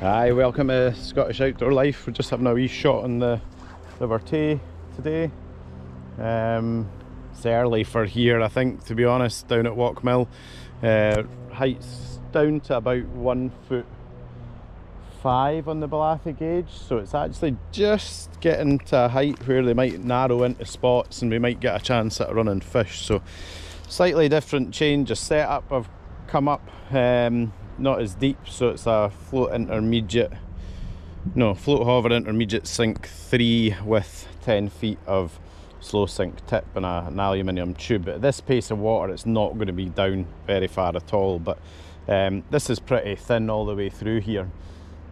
Hi, welcome to Scottish Outdoor Life. We're just having a wee shot on the River Tay today. It's early for here, I think, to be honest, down at Walkmill. Height's down to about 1'5" on the Balathy gauge, so it's actually just getting to a height where they might narrow into spots and we might get a chance at running fish. So slightly different change of setup. I've come up not as deep, so it's a float hover intermediate sink 3 with 10 feet of slow sink tip and an aluminium tube. At this pace of water it's not going to be down very far at all, but this is pretty thin all the way through here.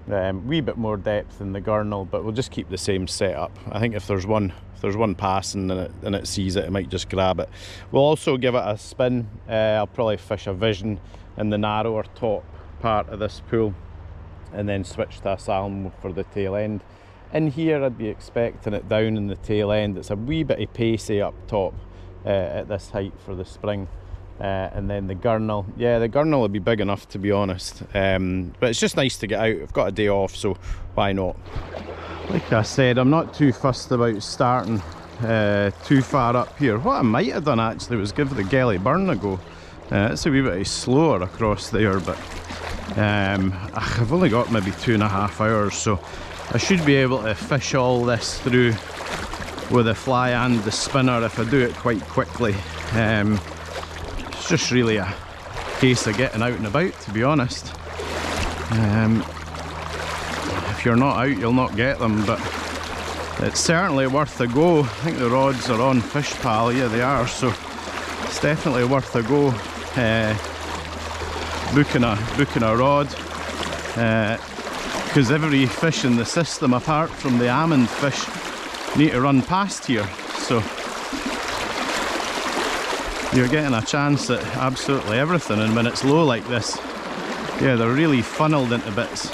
Wee bit more depth in the gurnal, but we'll just keep the same setup. I think if there's one passing and it sees it, it might just grab it. We'll also give it a spin. I'll probably fish a vision in the narrower top part of this pool and then switch to a salmo for the tail end. In here I'd be expecting it down in the tail end. It's a wee bit pacey up top at this height for the spring. And then the gurnal, yeah, the gurnal will be big enough, to be honest, but it's just nice to get out. I've got a day off, so why not? Like I said, I'm not too fussed about starting too far up here. What I might have done actually was give the Gelly Burn a go. It's a wee bit slower across there, but I've only got maybe 2.5 hours, so I should be able to fish all this through with the fly and the spinner if I do it quite quickly. It's just really a case of getting out and about, to be honest. If you're not out, you'll not get them, but it's certainly worth a go. I think the rods are on Fishpal, yeah they are, so it's definitely worth a go. Booking a rod, because every fish in the system apart from the almond fish need to run past here, so you're getting a chance at absolutely everything. And when it's low like this, yeah, they're really funneled into bits.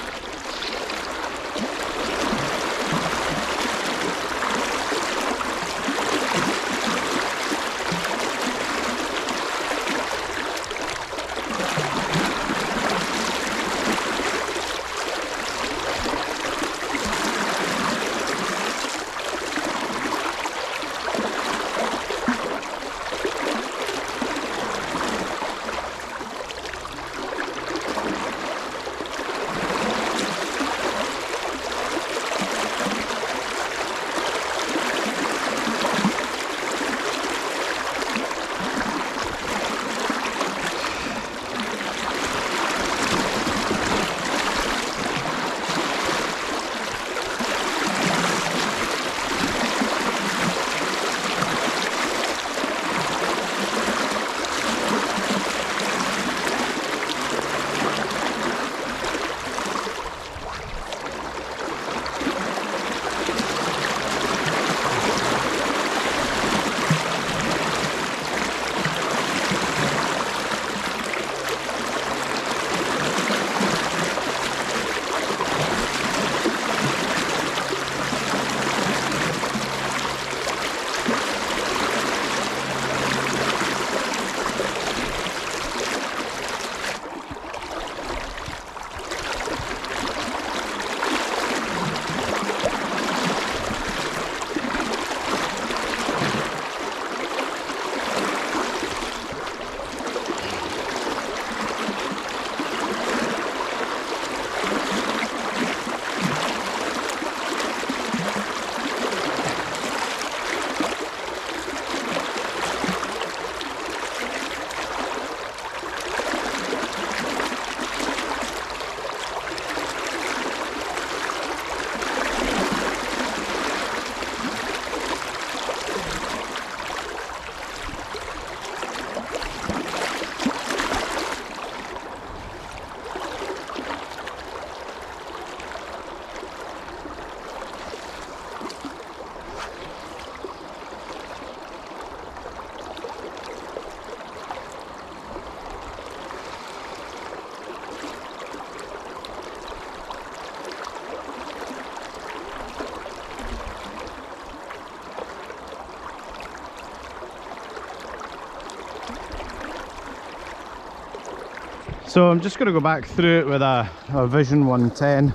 So I'm just going to go back through it with a Vision 110.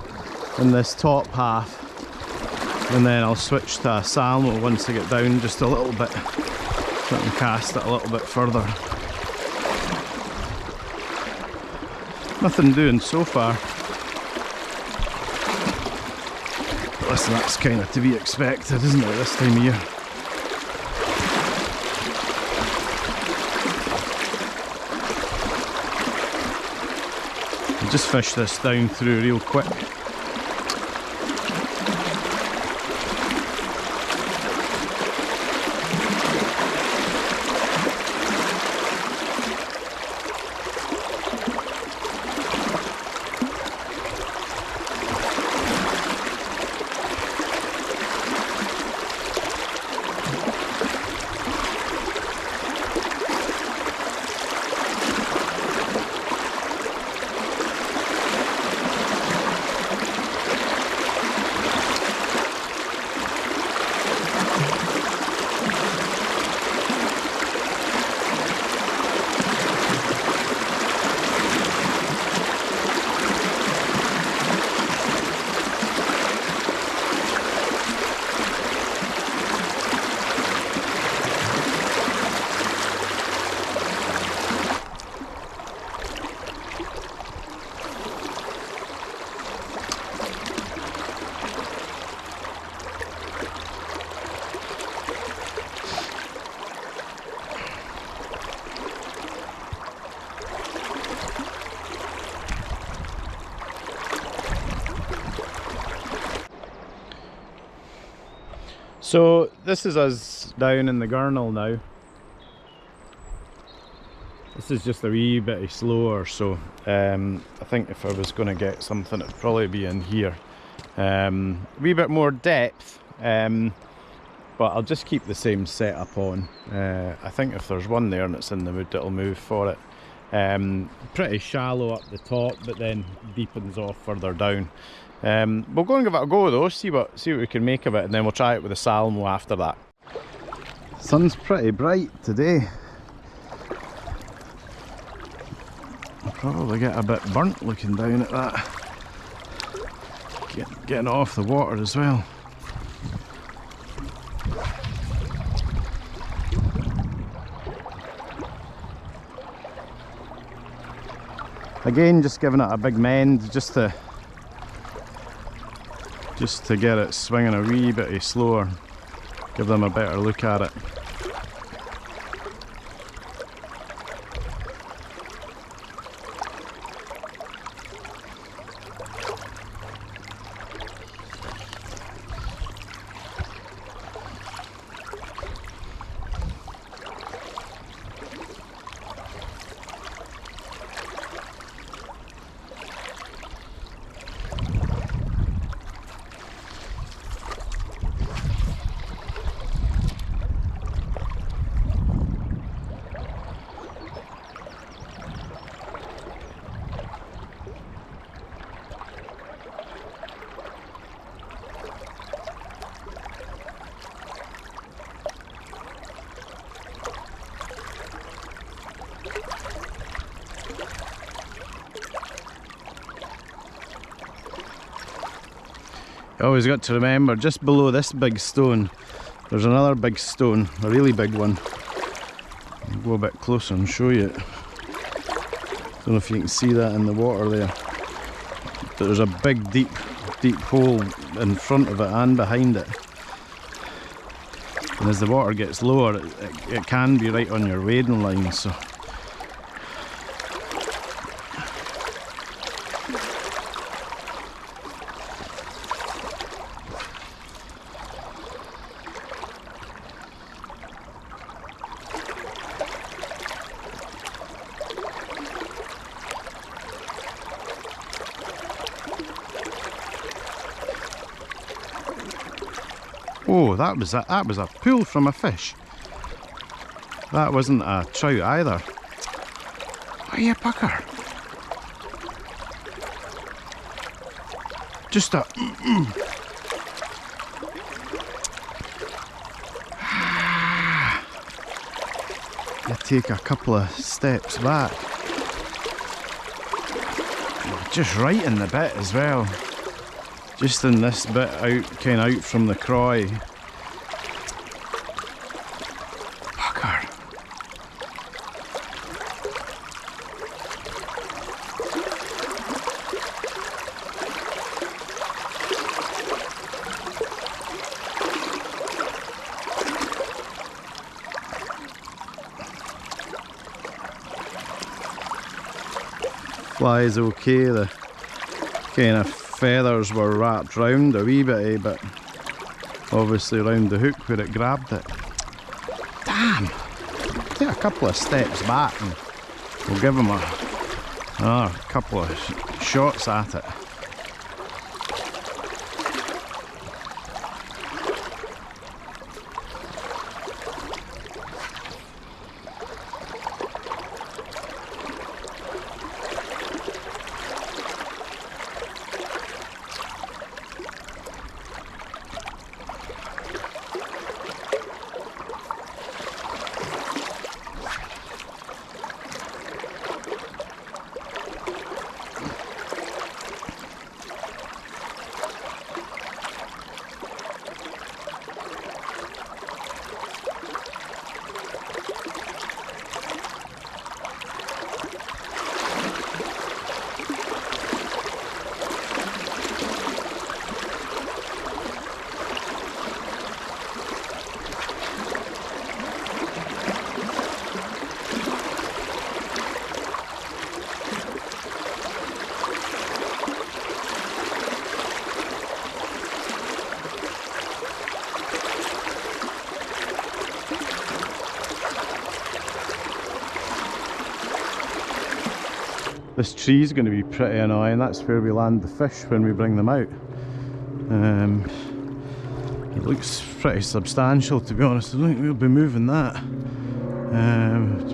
in this top half, and then I'll switch to a salmo once I get down just a little bit, so I can cast it a little bit further. Nothing doing so far. But listen, that's kind of to be expected, isn't it, this time of year? I'll just fish this down through real quick. So this is us down in the Gurnall now. This is just a wee bit slower, so I think if I was going to get something, it'd probably be in here. A wee bit more depth, but I'll just keep the same setup on. I think if there's one there and it's in the mood, it'll move for it. Pretty shallow up the top, but then deepens off further down. We'll go and give it a go though, see what we can make of it, and then we'll try it with the salmo after that. Sun's pretty bright today. I'll probably get a bit burnt looking down at that. Getting off the water as well. Again, just giving it a big mend just to get it swinging a wee bit slower, give them a better look at it. You always got to remember, just below this big stone, there's another big stone, a really big one. I'll go a bit closer and show you it. Don't know if you can see that in the water there. There's a big deep hole in front of it and behind it. And as the water gets lower, it can be right on your wading line, so. Oh, that was a pull from a fish. That wasn't a trout either. Are you a pucker? Just a You take a couple of steps back. Just right in the bit as well. just in this bit out, kind of out from the Croy. Fucker. Fly's okay, the kind of feathers were wrapped round a wee bit, but obviously round the hook where it grabbed it. Damn! Take a couple of steps back and we'll give him a couple of shots at it. This tree's going to be pretty annoying. That's where we land the fish when we bring them out. It looks pretty substantial, to be honest. I don't think we'll be moving that.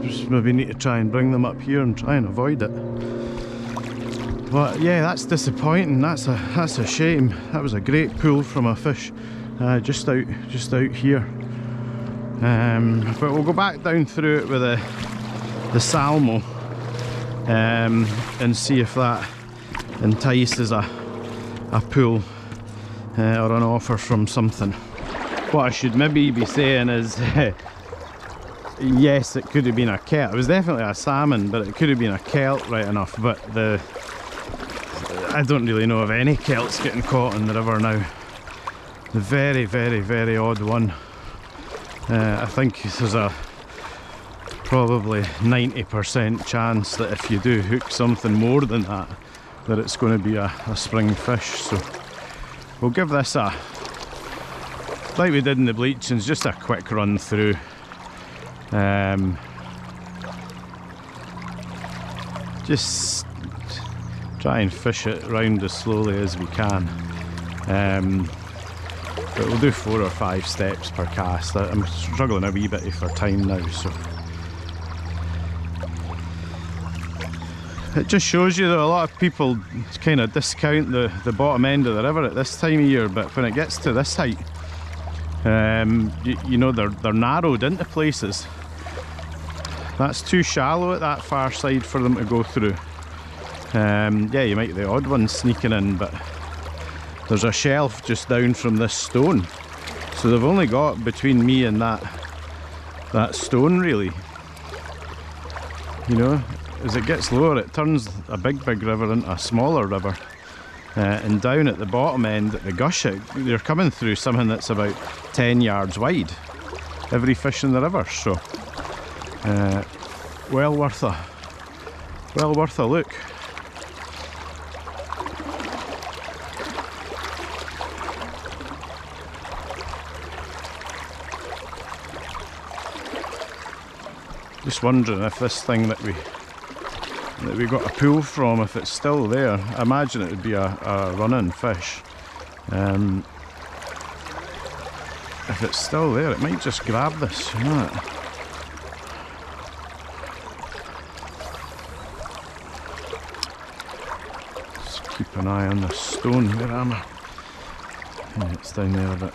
Just maybe need to try and bring them up here and try and avoid it. But yeah, that's disappointing. That's a shame. That was a great pull from a fish just out here. But we'll go back down through it with the salmo. And see if that entices a pull or an offer from something. What I should maybe be saying is yes, it could have been a kelp. It was definitely a salmon, but it could have been a kelp right enough. But I don't really know of any kelps getting caught in the river now. The very, very, very odd one. I think there's a probably 90% chance that if you do hook something more than that, that it's going to be a spring fish. So we'll give this a, like we did in the bleachings, just a quick run through. Just try and fish it round as slowly as we can. But we'll do 4 or 5 steps per cast. I'm struggling a wee bit for time now, so it just shows you that a lot of people kind of discount the bottom end of the river at this time of year, but when it gets to this height, you know, they're narrowed into places. That's too shallow at that far side for them to go through. Yeah, you might get the odd one sneaking in, but there's a shelf just down from this stone, so they've only got between me and that stone, really. You know, as it gets lower, it turns a big river into a smaller river, and down at the bottom end at the gush, you're coming through something that's about 10 yards wide, every fish in the river. So well worth a look. Just wondering if this thing that we got a pull from, if it's still there. I imagine it would be a running fish. If it's still there, it might just grab this, you know. Just keep an eye on the stone. Where am I? Yeah, it's down there a bit.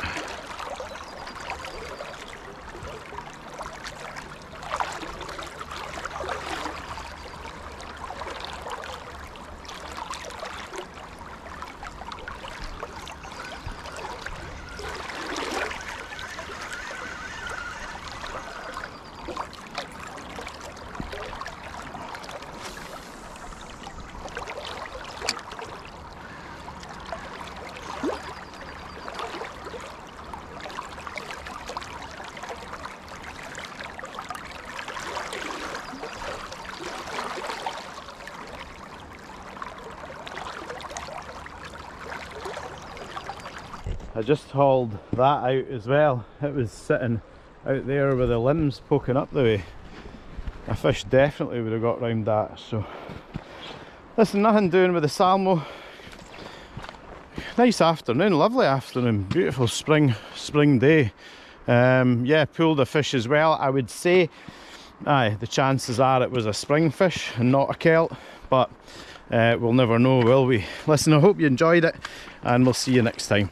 I just hauled that out as well. It was sitting out there with the limbs poking up the way. A fish definitely would have got round that. So listen, nothing doing with the salmo. Nice afternoon, lovely afternoon, beautiful spring day. Yeah, pulled a fish as well. I would say the chances are it was a spring fish and not a kelt, but we'll never know, will we? Listen, I hope you enjoyed it, and we'll see you next time.